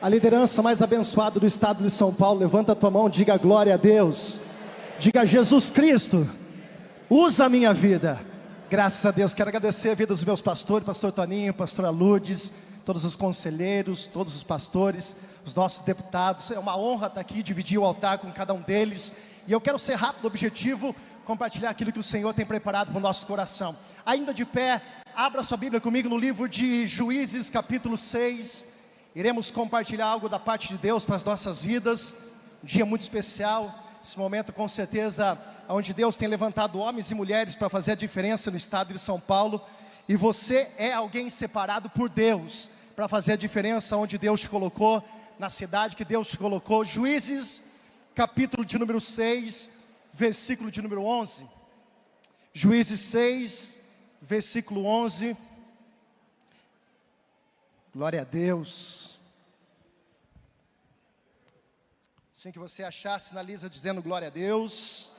A liderança mais abençoada do estado de São Paulo, levanta a tua mão, diga glória a Deus. Diga Jesus Cristo, usa a minha vida. Graças a Deus, quero agradecer a vida dos meus pastores, pastor Toninho, pastora Lourdes, todos os conselheiros, todos os pastores, os nossos deputados. É uma honra estar aqui, dividir o altar com cada um deles. E eu quero ser rápido, objetivo, compartilhar aquilo que o Senhor tem preparado para o nosso coração. Ainda de pé, abra sua Bíblia comigo no livro de Juízes, capítulo 6. Iremos compartilhar algo da parte de Deus para as nossas vidas. Um dia muito especial, esse momento com certeza onde Deus tem levantado homens e mulheres para fazer a diferença no estado de São Paulo. E você é alguém separado por Deus para fazer a diferença onde Deus te colocou, na cidade que Deus te colocou. Juízes, capítulo de número 6, versículo de número 11. Juízes 6, versículo 11. Glória a Deus. Assim que você achar, sinaliza dizendo glória a Deus.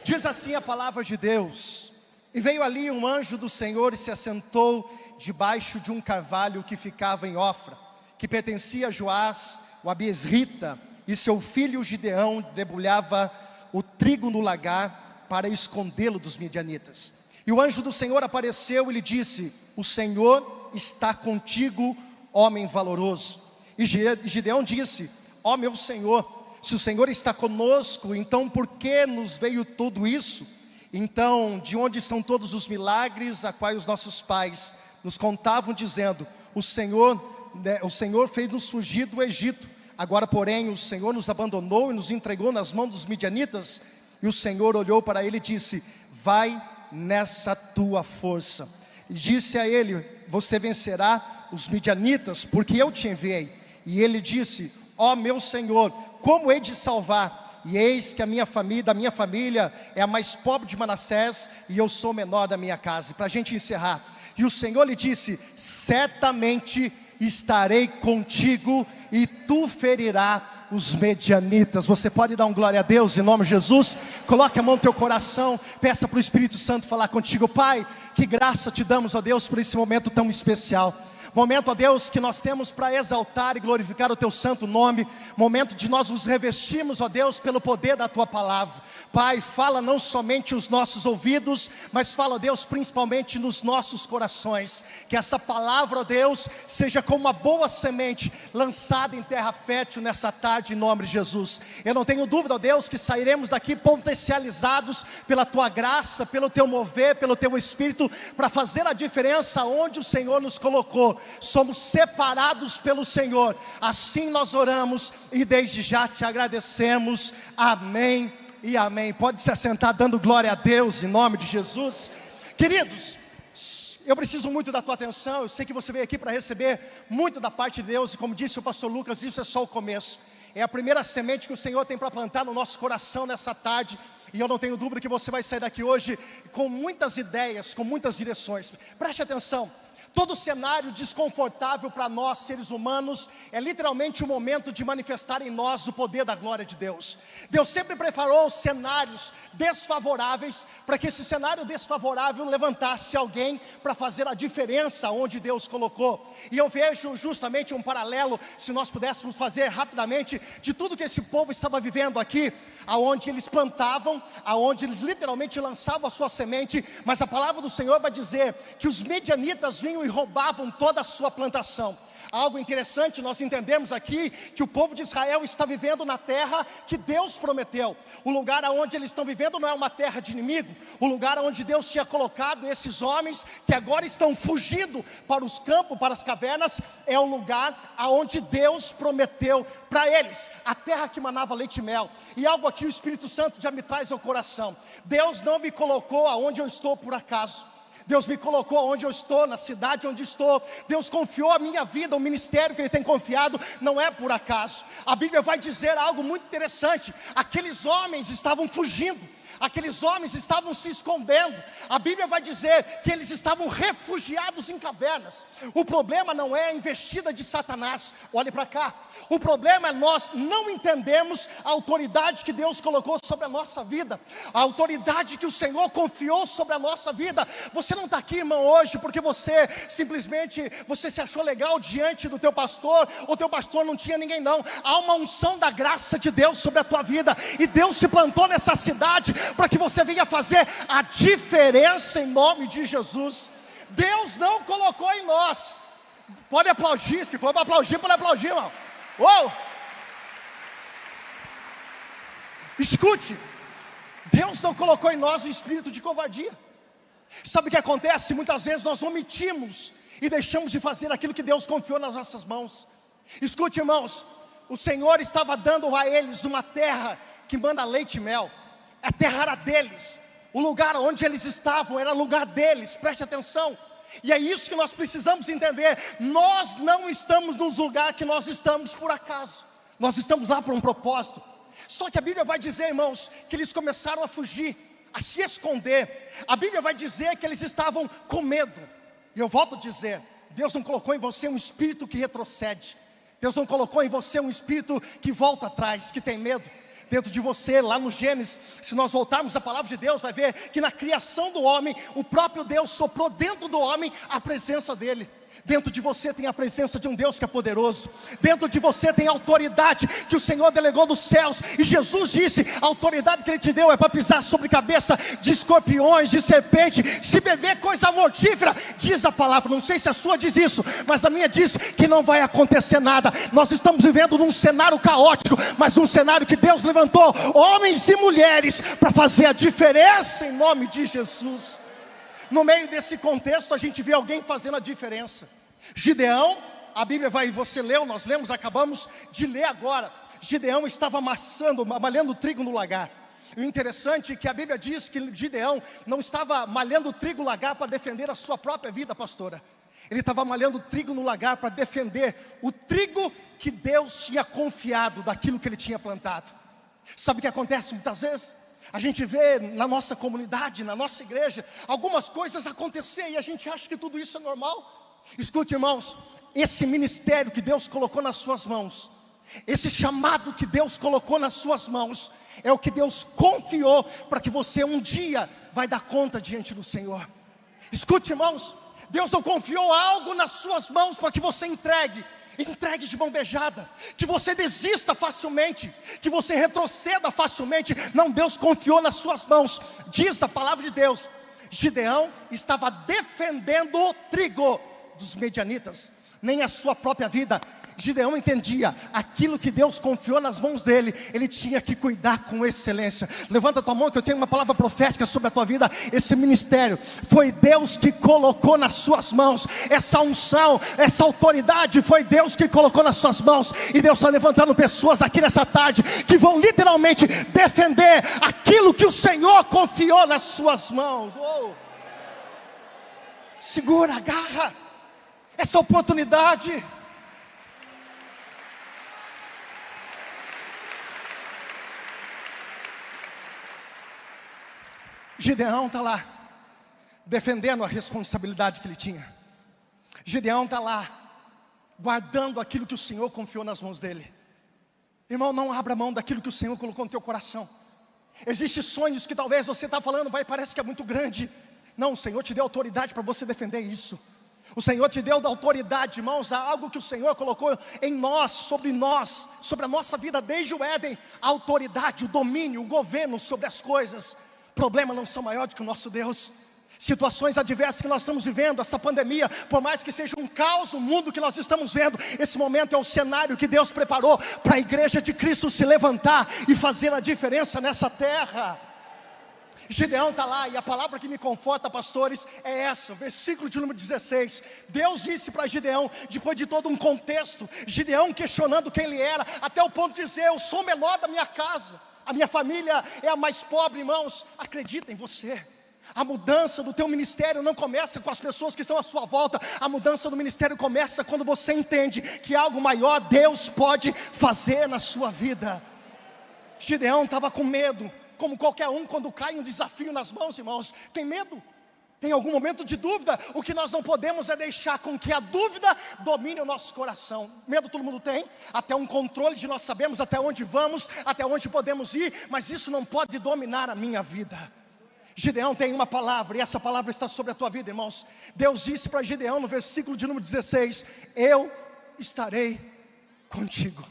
Diz assim a palavra de Deus: e veio ali um anjo do Senhor e se assentou debaixo de um carvalho que ficava em Ofra, que pertencia a Joás, o abiesrita, e seu filho Gideão debulhava o trigo no lagar para escondê-lo dos midianitas. E o anjo do Senhor apareceu e lhe disse: o Senhor está contigo, homem valoroso. E Gideão disse: ó meu Senhor, se o Senhor está conosco, então por que nos veio tudo isso? Então, de onde são todos os milagres a quais os nossos pais nos contavam, dizendo: o Senhor fez-nos fugir do Egito. Agora, porém, o Senhor nos abandonou e nos entregou nas mãos dos midianitas. E o Senhor olhou para ele e disse: vai nessa tua força. E disse a ele: você vencerá os midianitas, porque eu te enviei. E ele disse: ó meu Senhor, como hei de salvar? E eis que da minha família é a mais pobre de Manassés, e eu sou o menor da minha casa. Para a gente encerrar, e o Senhor lhe disse: certamente estarei contigo, e tu ferirás os medianitas. Você pode dar um glória a Deus em nome de Jesus? Coloque a mão no teu coração, peça para o Espírito Santo falar contigo. Pai, que graça te damos, ó Deus, por esse momento tão especial. Momento, ó Deus, que nós temos para exaltar e glorificar o teu santo nome. Momento de nós nos revestirmos, ó Deus, pelo poder da tua palavra. Pai, fala não somente os nossos ouvidos, mas fala, ó Deus, principalmente nos nossos corações. Que essa palavra, ó Deus, seja como uma boa semente lançada em terra fértil nessa tarde, em nome de Jesus. Eu não tenho dúvida, ó Deus, que sairemos daqui potencializados pela tua graça, pelo teu mover, pelo teu Espírito, para fazer a diferença onde o Senhor nos colocou. Somos separados pelo Senhor. Assim nós oramos e desde já te agradecemos. Amém e amém. Pode se assentar dando glória a Deus em nome de Jesus. Queridos, eu preciso muito da tua atenção. Eu sei que você veio aqui para receber muito da parte de Deus. E como disse o pastor Lucas, isso é só o começo. É a primeira semente que o Senhor tem para plantar no nosso coração nessa tarde. E eu não tenho dúvida que você vai sair daqui hoje com muitas ideias, com muitas direções. Preste atenção. Todo cenário desconfortável para nós seres humanos é literalmente o momento de manifestar em nós o poder da glória de Deus. Deus sempre preparou cenários desfavoráveis para que esse cenário desfavorável levantasse alguém para fazer a diferença onde Deus colocou. E eu vejo justamente um paralelo, se nós pudéssemos fazer rapidamente, de tudo que esse povo estava vivendo aqui, aonde eles plantavam, aonde eles literalmente lançavam a sua semente, mas a palavra do Senhor vai dizer que os midianitas vinham e roubavam toda a sua plantação. Algo interessante nós entendemos aqui, que o povo de Israel está vivendo na terra que Deus prometeu. O lugar onde eles estão vivendo não é uma terra de inimigo. O lugar onde Deus tinha colocado esses homens, que agora estão fugindo para os campos, para as cavernas, é o lugar onde Deus prometeu para eles. A terra que manava leite e mel. E algo aqui o Espírito Santo já me traz ao coração. Deus não me colocou aonde eu estou por acaso. Deus me colocou onde eu estou, na cidade onde estou. Deus confiou a minha vida, o ministério que Ele tem confiado, não é por acaso. A Bíblia vai dizer algo muito interessante. Aqueles homens estavam fugindo. Aqueles homens estavam se escondendo. A Bíblia vai dizer que eles estavam refugiados em cavernas. O problema não é a investida de Satanás. Olhe para cá. O problema é nós não entendemos a autoridade que Deus colocou sobre a nossa vida, a autoridade que o Senhor confiou sobre a nossa vida. Você não está aqui, irmão, hoje porque você simplesmente se achou legal diante do teu pastor, ou teu pastor não tinha ninguém, não. Há uma unção da graça de Deus sobre a tua vida, e Deus se plantou nessa cidade para que você venha fazer a diferença em nome de Jesus. Deus não colocou em nós. Pode aplaudir, se for para aplaudir, pode aplaudir, irmão. Uou! Escute, Deus não colocou em nós o espírito de covardia. Sabe o que acontece? Muitas vezes nós omitimos e deixamos de fazer aquilo que Deus confiou nas nossas mãos. Escute, irmãos, o Senhor estava dando a eles uma terra que manda leite e mel. A terra era deles, o lugar onde eles estavam era lugar deles, preste atenção. E é isso que nós precisamos entender. Nós não estamos nos lugares que nós estamos por acaso. Nós estamos lá por um propósito. Só que a Bíblia vai dizer, irmãos, que eles começaram a fugir, a se esconder. A Bíblia vai dizer que eles estavam com medo. E eu volto a dizer, Deus não colocou em você um espírito que retrocede. Deus não colocou em você um espírito que volta atrás, que tem medo. Dentro de você, lá no Gênesis, se nós voltarmos à palavra de Deus, vai ver que na criação do homem, o próprio Deus soprou dentro do homem a presença dele. Dentro de você tem a presença de um Deus que é poderoso. Dentro de você tem a autoridade que o Senhor delegou dos céus. E Jesus disse, a autoridade que Ele te deu é para pisar sobre cabeça de escorpiões, de serpente. Se beber coisa mortífera, diz a palavra, não sei se a sua diz isso, mas a minha diz que não vai acontecer nada. Nós estamos vivendo num cenário caótico, mas um cenário que Deus levantou homens e mulheres para fazer a diferença em nome de Jesus. No meio desse contexto, a gente vê alguém fazendo a diferença. Gideão, a Bíblia vai, você leu, nós lemos, acabamos de ler agora. Gideão estava malhando trigo no lagar. E o interessante é que a Bíblia diz que Gideão não estava malhando trigo no lagar para defender a sua própria vida, pastora. Ele estava malhando trigo no lagar para defender o trigo que Deus tinha confiado daquilo que ele tinha plantado. Sabe o que acontece muitas vezes? A gente vê na nossa comunidade, na nossa igreja, algumas coisas acontecer e a gente acha que tudo isso é normal. Escute, irmãos, esse ministério que Deus colocou nas suas mãos, esse chamado que Deus colocou nas suas mãos, é o que Deus confiou para que você um dia vai dar conta diante do Senhor. Escute, irmãos, Deus não confiou algo nas suas mãos para que você entregue de mão beijada, que você desista facilmente, que você retroceda facilmente. Não, Deus confiou nas suas mãos. Diz a palavra de Deus, Gideão estava defendendo o trigo dos medianitas, nem a sua própria vida. Gideão entendia, aquilo que Deus confiou nas mãos dele, ele tinha que cuidar com excelência. Levanta a tua mão que eu tenho uma palavra profética sobre a tua vida. Esse ministério, foi Deus que colocou nas suas mãos. Essa unção, essa autoridade, foi Deus que colocou nas suas mãos. E Deus está levantando pessoas aqui nessa tarde, que vão literalmente defender aquilo que o Senhor confiou nas suas mãos. Oh. Segura, agarra essa oportunidade. Gideão está lá, defendendo a responsabilidade que ele tinha. Gideão está lá, guardando aquilo que o Senhor confiou nas mãos dele. Irmão, não abra mão daquilo que o Senhor colocou no teu coração. Existem sonhos que talvez você está falando, pai, parece que é muito grande. Não, o Senhor te deu autoridade para você defender isso. O Senhor te deu da autoridade, irmãos, a algo que o Senhor colocou em nós, sobre a nossa vida desde o Éden. A autoridade, o domínio, o governo sobre as coisas. Problemas não são maiores do que o nosso Deus. Situações adversas que nós estamos vivendo, essa pandemia, por mais que seja um caos no mundo que nós estamos vendo, esse momento é o cenário que Deus preparou para a igreja de Cristo se levantar e fazer a diferença nessa terra. Gideão está lá, e a palavra que me conforta, pastores, é essa, versículo de número 16. Deus disse para Gideão, depois de todo um contexto, Gideão questionando quem ele era, até o ponto de dizer, eu sou o menor da minha casa, a minha família é a mais pobre. Irmãos, acredita em você. A mudança do teu ministério não começa com as pessoas que estão à sua volta. A mudança do ministério começa quando você entende que algo maior Deus pode fazer na sua vida. Gideão estava com medo, como qualquer um, quando cai um desafio nas mãos, irmãos, tem medo. Tem algum momento de dúvida. O que nós não podemos é deixar com que a dúvida domine o nosso coração. Medo todo mundo tem, até um controle de nós sabemos até onde vamos, até onde podemos ir, mas isso não pode dominar a minha vida. Gideão tem uma palavra, e essa palavra está sobre a tua vida, irmãos. Deus disse para Gideão no versículo de número 16: eu estarei contigo.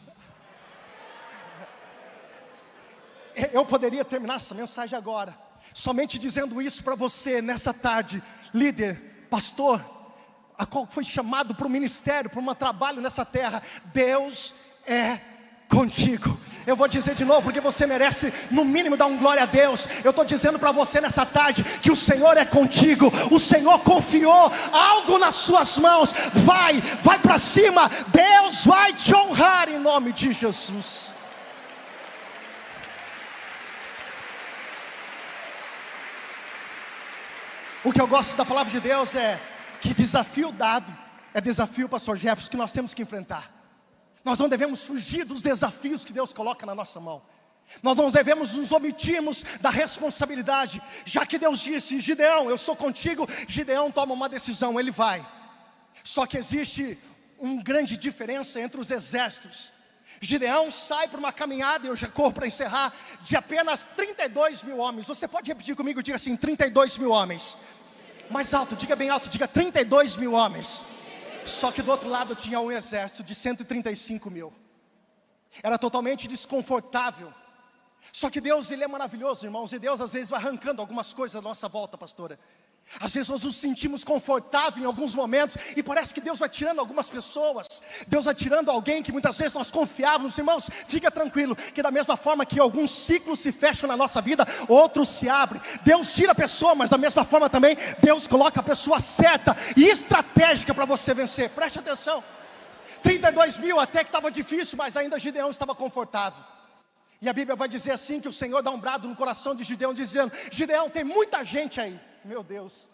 Eu poderia terminar essa mensagem agora somente dizendo isso para você nessa tarde, líder, pastor, a qual foi chamado para o ministério, para um trabalho nessa terra. Deus é contigo. Eu vou dizer de novo, porque você merece no mínimo dar um glória a Deus. Eu estou dizendo para você nessa tarde que o Senhor é contigo. O Senhor confiou algo nas suas mãos. Vai para cima. Deus vai te honrar em nome de Jesus. O que eu gosto da palavra de Deus é que desafio dado é desafio, pastor Jefferson, que nós temos que enfrentar. Nós não devemos fugir dos desafios que Deus coloca na nossa mão. Nós não devemos nos omitirmos da responsabilidade. Já que Deus disse: Gideão, eu sou contigo, Gideão toma uma decisão, ele vai. Só que existe uma grande diferença entre os exércitos. Gideão sai para uma caminhada, eu já corro para encerrar, de apenas 32 mil homens. Você pode repetir comigo, diga assim: 32 mil homens. Mais alto, diga bem alto, diga 32 mil homens. Só que do outro lado tinha um exército de 135 mil. Era totalmente desconfortável. Só que Deus, Ele é maravilhoso, irmãos. E Deus às vezes vai arrancando algumas coisas da nossa volta, pastora. Às vezes nós nos sentimos confortáveis em alguns momentos e parece que Deus vai tirando algumas pessoas. Deus vai tirando alguém que muitas vezes nós confiávamos. Irmãos, fica tranquilo, que da mesma forma que alguns ciclos se fecham na nossa vida, outros se abrem. Deus tira a pessoa, mas da mesma forma também Deus coloca a pessoa certa e estratégica para você vencer. Preste atenção. 32 mil até que estava difícil, mas ainda Gideão estava confortável. E a Bíblia vai dizer assim, que o Senhor dá um brado no coração de Gideão, dizendo: Gideão, tem muita gente aí. Meu Deus.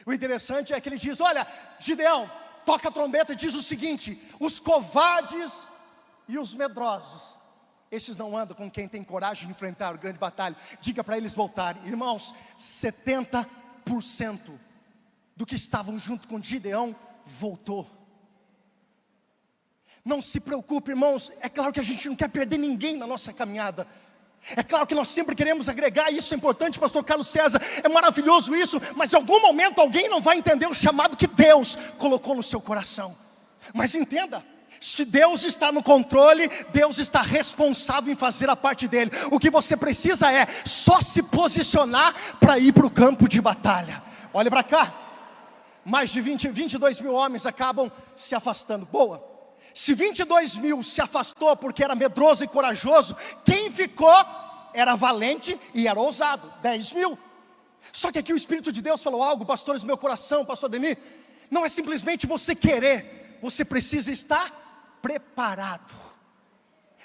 O interessante é que ele diz: olha, Gideão, toca a trombeta e diz o seguinte: os covardes e os medrosos, esses não andam com quem tem coragem de enfrentar a grande batalha. Diga para eles voltarem. Irmãos, 70% do que estavam junto com Gideão voltou. Não se preocupe, irmãos. É claro que a gente não quer perder ninguém na nossa caminhada. É claro que nós sempre queremos agregar, isso é importante, pastor Carlos César, é maravilhoso isso, mas em algum momento alguém não vai entender o chamado que Deus colocou no seu coração. Mas entenda, se Deus está no controle, Deus está responsável em fazer a parte dele. O que você precisa é só se posicionar para ir para o campo de batalha. Olha para cá, mais de 22 mil homens acabam se afastando. Boa. Se 22 mil se afastou porque era medroso e corajoso, quem ficou era valente e era ousado, 10 mil. Só que aqui o Espírito de Deus falou algo, pastores do meu coração, pastor Ademir. Não é simplesmente você querer, você precisa estar preparado.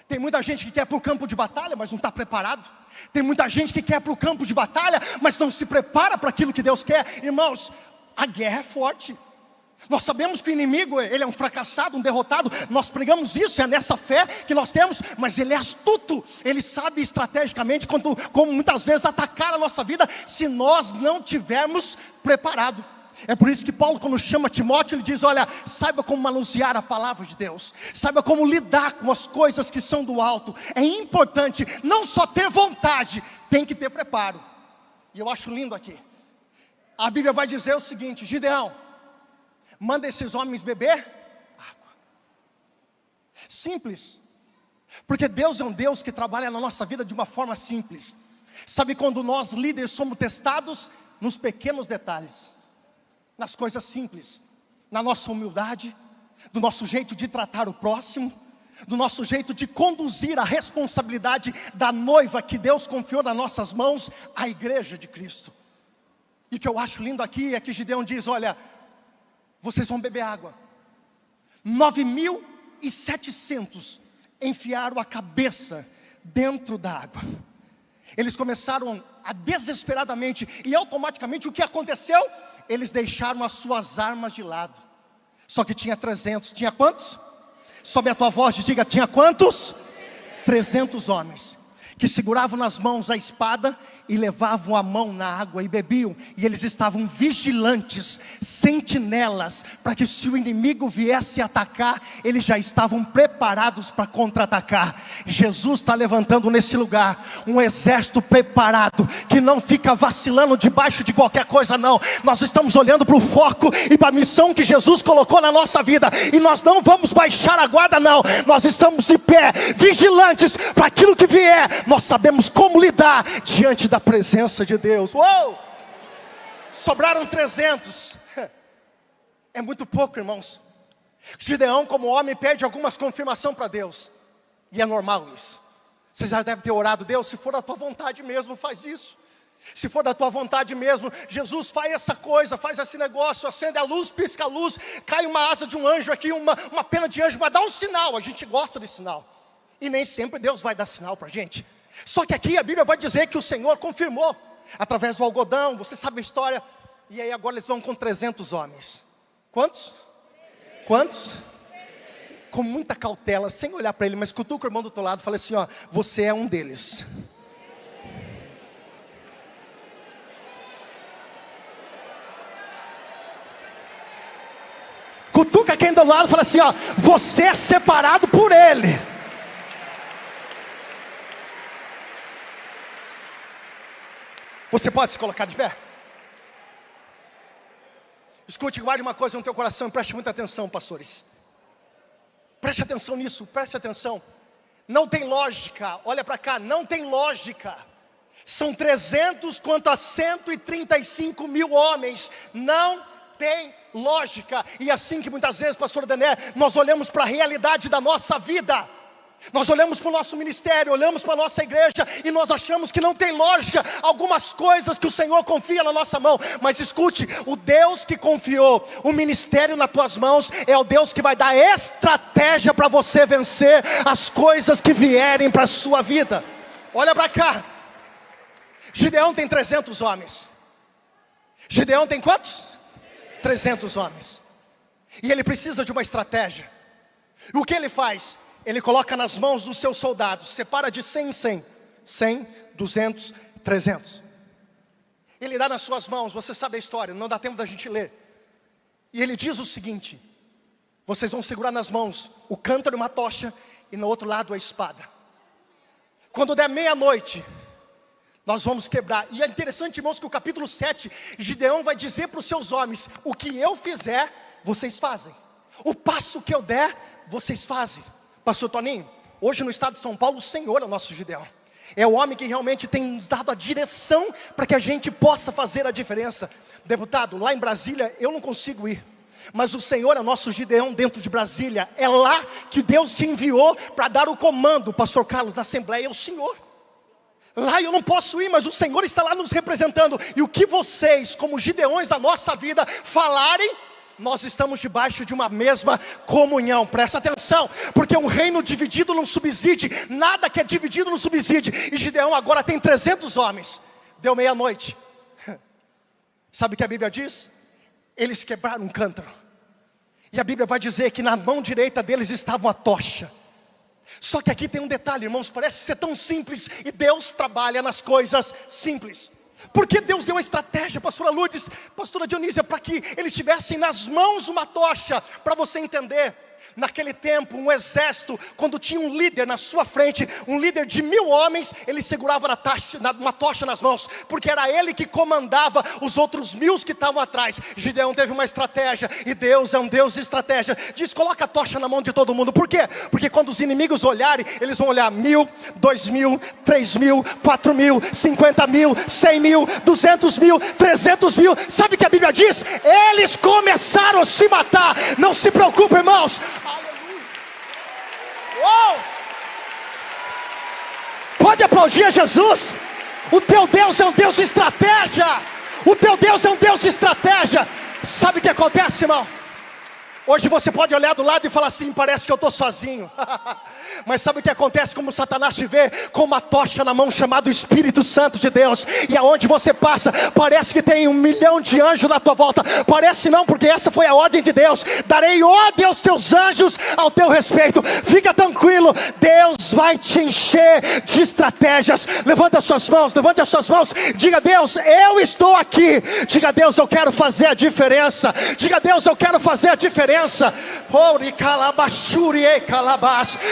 Tem muita gente que quer para o campo de batalha, mas não está preparado. Tem muita gente que quer para o campo de batalha, mas não se prepara para aquilo que Deus quer. Irmãos, a guerra é forte. Nós sabemos que o inimigo, ele é um fracassado, um derrotado. Nós pregamos isso, é nessa fé que nós temos. Mas ele é astuto, ele sabe estrategicamente como muitas vezes atacar a nossa vida, se nós não tivermos preparado. É por isso que Paulo, quando chama Timóteo, ele diz: olha, saiba como manusear a palavra de Deus, saiba como lidar com as coisas que são do alto. É importante não só ter vontade, tem que ter preparo. E eu acho lindo aqui, a Bíblia vai dizer o seguinte: Gideão, manda esses homens beber água. Simples. Porque Deus é um Deus que trabalha na nossa vida de uma forma simples. Sabe quando nós líderes somos testados? Nos pequenos detalhes, nas coisas simples, na nossa humildade, do nosso jeito de tratar o próximo, do nosso jeito de conduzir a responsabilidade da noiva que Deus confiou nas nossas mãos, a igreja de Cristo. E o que eu acho lindo aqui é que Gideão diz: olha, vocês vão beber água. 9.700 enfiaram a cabeça dentro da água. Eles começaram a desesperadamente, e automaticamente o que aconteceu? Eles deixaram as suas armas de lado. Só que tinha 300, tinha quantos? Sobe a tua voz e diga: tinha quantos? 300 homens. que seguravam nas mãos a espada e levavam a mão na água e bebiam. E eles estavam vigilantes, sentinelas, para que se o inimigo viesse atacar, eles já estavam preparados para contra-atacar. Jesus está levantando nesse lugar um exército preparado, que não fica vacilando debaixo de qualquer coisa não. Nós estamos olhando para o foco e para a missão que Jesus colocou na nossa vida, e nós não vamos baixar a guarda não. Nós estamos de pé, vigilantes para aquilo que vier. Nós sabemos como lidar diante da presença de Deus. Uou! Sobraram 300. É muito pouco, irmãos. Gideão, como homem, pede algumas confirmações para Deus. E é normal isso. Você já deve ter orado: Deus, se for da tua vontade mesmo, faz isso. Se for da tua vontade mesmo, Jesus, faz essa coisa, faz esse negócio, acende a luz, pisca a luz, cai uma asa de um anjo aqui, uma pena de anjo, mas dá um sinal. A gente gosta de sinal. E nem sempre Deus vai dar sinal para a gente. Só que aqui a Bíblia vai dizer que o Senhor confirmou, através do algodão, você sabe a história. E aí agora eles vão com 300 homens. Quantos? Quantos? Com muita cautela, sem olhar para ele, mas cutuca o irmão do teu lado e fala assim: ó, você é um deles. Cutuca quem do lado e fala assim: ó, você é separado por ele. Você pode se colocar de pé? Escute, guarde uma coisa no teu coração e preste muita atenção, pastores. Preste atenção nisso, preste atenção. Não tem lógica, olha para cá, não tem lógica. São 300 quanto a 135 mil homens. Não tem lógica. E assim que muitas vezes, pastor Dené, nós olhamos para a realidade da nossa vida. Nós olhamos para o nosso ministério, olhamos para a nossa igreja e nós achamos que não tem lógica algumas coisas que o Senhor confia na nossa mão. Mas escute, o Deus que confiou o ministério nas tuas mãos é o Deus que vai dar estratégia para você vencer as coisas que vierem para a sua vida. Olha para cá. Gideão tem 300 homens. Gideão tem quantos? 300 homens. E ele precisa de uma estratégia. E o que ele faz? Ele coloca nas mãos dos seus soldados, separa de 100 em 100, 100, 200, 300. Ele dá nas suas mãos, você sabe a história, não dá tempo da gente ler. E ele diz o seguinte: vocês vão segurar nas mãos o cântaro e uma tocha, e no outro lado a espada. Quando der meia-noite, nós vamos quebrar. E é interessante, irmãos, que o capítulo 7, Gideão vai dizer para os seus homens: o que eu fizer, vocês fazem. O passo que eu der, vocês fazem. Pastor Toninho, hoje no estado de São Paulo, o Senhor é o nosso Gideão. É o homem que realmente tem nos dado a direção para que a gente possa fazer a diferença. Deputado, lá em Brasília eu não consigo ir, mas o Senhor é o nosso Gideão dentro de Brasília. É lá que Deus te enviou para dar o comando. Pastor Carlos, na Assembleia é o Senhor. Lá eu não posso ir, mas o Senhor está lá nos representando. E o que vocês, como Gideões da nossa vida, falarem, nós estamos debaixo de uma mesma comunhão. Presta atenção, porque um reino dividido não subside. Nada que é dividido não subside. E Gideão agora tem 300 homens. Deu meia-noite. Sabe o que a Bíblia diz? Eles quebraram um cântaro. E a Bíblia vai dizer que na mão direita deles estava uma tocha. Só que aqui tem um detalhe, irmãos, parece ser tão simples. E Deus trabalha nas coisas simples. Porque Deus deu uma estratégia, pastora Lourdes, pastora Dionísia, para que eles tivessem nas mãos uma tocha. Para você entender, naquele tempo um exército, quando tinha um líder na sua frente, um líder de 1000 homens, ele segurava uma tocha nas mãos, porque era ele que comandava os outros 1000 que estavam atrás. Gideão teve uma estratégia, e Deus é um Deus de estratégia. Diz: coloca a tocha na mão de todo mundo. Por quê? Porque quando os inimigos olharem, eles vão olhar 1000, 2000, 3000, 4000, 50.000, 100.000, 200.000, 300.000. Sabe o que a Bíblia diz? Eles começaram a se matar. Não se preocupe, irmãos. Aleluia. Uou! Pode aplaudir a Jesus. O teu Deus é um Deus de estratégia. O teu Deus é um Deus de estratégia. Sabe o que acontece, irmão? Hoje você pode olhar do lado e falar assim: parece que eu estou sozinho. Mas sabe o que acontece? Como Satanás te vê com uma tocha na mão chamada Espírito Santo de Deus, e aonde você passa, parece que tem 1 milhão de anjos na tua volta. Parece não, porque essa foi a ordem de Deus: darei ordem aos teus anjos ao teu respeito. Fica tranquilo, Deus vai te encher de estratégias. Levanta as suas mãos, levante as suas mãos. Diga: Deus, eu estou aqui. Diga: Deus, eu quero fazer a diferença. Diga: Deus, eu quero fazer a diferença.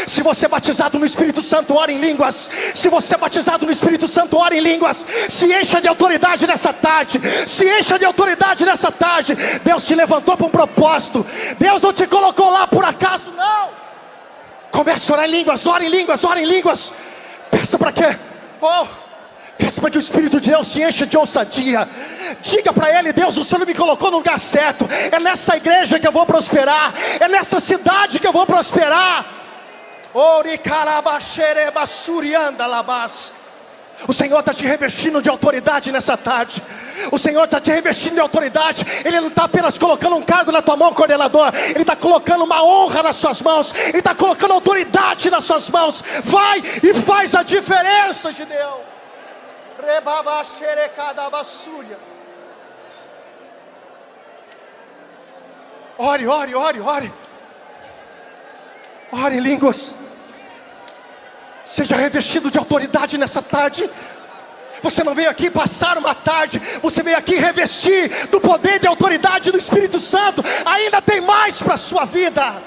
Se você é batizado no Espírito Santo, ora em línguas. Se você é batizado no Espírito Santo, ora em línguas. Se encha de autoridade nessa tarde. Se encha de autoridade nessa tarde. Deus te levantou para um propósito. Deus não te colocou lá por acaso, não. Comece a orar em línguas, ora em línguas, ora em línguas. Peça para quê? Peça para que o Espírito de Deus se encha de ousadia. Diga para Ele: Deus, o Senhor me colocou no lugar certo. É nessa igreja que eu vou prosperar. É nessa cidade que eu vou prosperar. O Senhor está te revestindo de autoridade nessa tarde. O Senhor está te revestindo de autoridade. Ele não está apenas colocando um cargo na tua mão, coordenador. Ele está colocando uma honra nas suas mãos. Ele está colocando autoridade nas suas mãos. Vai e faz a diferença, Gideão. Ore, ore, ore, ore. Ore em línguas. Seja revestido de autoridade nessa tarde. Você não veio aqui passar uma tarde. Você veio aqui revestir do poder e de autoridade do Espírito Santo. Ainda tem mais para a sua vida.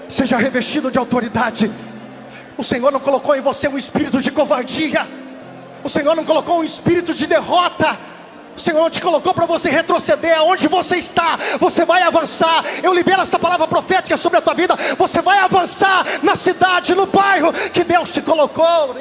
Seja revestido de autoridade. O Senhor não colocou em você um espírito de covardia. O Senhor não colocou um espírito de derrota. O Senhor não te colocou para você retroceder. Aonde você está, você vai avançar. Eu libero essa palavra profética sobre a tua vida. Você vai avançar na cidade, no bairro que Deus te colocou.